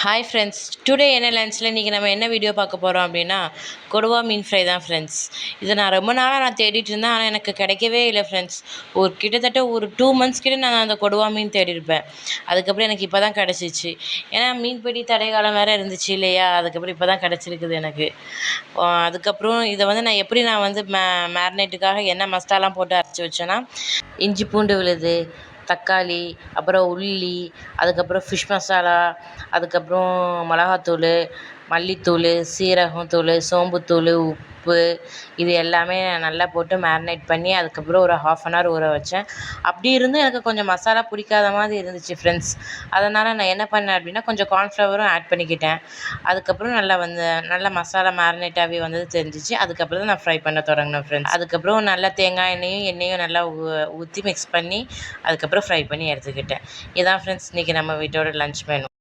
Hi friends, today என்ன லன்ச்சில் இன்றைக்கி நம்ம என்ன வீடியோ பார்க்க போகிறோம் அப்படின்னா கொடுவா மீன் ஃப்ரை தான் ஃப்ரெண்ட்ஸ். இதை நான் ரொம்ப நாளாக தேடிட்டு இருந்தேன், ஆனால் எனக்கு கிடைக்கவே இல்லை ஃப்ரெண்ட்ஸ். கிட்டத்தட்ட ஒரு 2 months கிட்ட நான் அந்த கொடுவா மீன் தேடிருப்பேன். அதுக்கப்புறம் எனக்கு இப்போ தான் கிடச்சிச்சு. ஏன்னா மீன்பிடி தடை காலம் வேறு இருந்துச்சு இல்லையா, அதுக்கப்புறம் இப்போ தான் கிடச்சிருக்குது எனக்கு. அதுக்கப்புறம் இதை நான் எப்படி மேரினேட்டுக்காக என்ன மசாலாலாம் போட்டு அரைச்சி வச்சேன்னா, இஞ்சி பூண்டு விழுது, தக்காளி, அப்புறம் உள்ளி, அதுக்கப்புறம் ஃபிஷ் மசாலா, அதுக்கப்புறம் மிளகாத்தூள், மல்லித்தூள், சீரகம் தூள், சோம்புத்தூள், உப்பு, இது எல்லாமே நல்லா போட்டு மேரினேட் பண்ணி அதுக்கப்புறம் ஒரு 1/2 hour ஊற வச்சேன். அப்படி இருந்தும் எனக்கு கொஞ்சம் மசாலா பிடிக்காத மாதிரி இருந்துச்சு ஃப்ரெண்ட்ஸ். அதனால் நான் என்ன பண்ணேன் அப்படின்னா, கொஞ்சம் கார்ன்ஃப்ளவரும் ஆட் பண்ணிக்கிட்டேன். அதுக்கப்புறம் நல்லா மசாலா மேரினேட் ஆகி வந்தது தெரிஞ்சிச்சு. அதுக்கப்புறம் தான் நான் ஃப்ரை பண்ண தொடங்கினேன் ஃப்ரெண்ட்ஸ். அதுக்கப்புறம் நல்லா தேங்காய் எண்ணெயும் நல்லா ஊற்றி மிக்ஸ் பண்ணி அதுக்கப்புறம் ஃப்ரை பண்ணி எடுத்துக்கிட்டேன். இதான் ஃப்ரெண்ட்ஸ் இன்றைக்கி நம்ம வீட்டோட லன்ச் மெனு.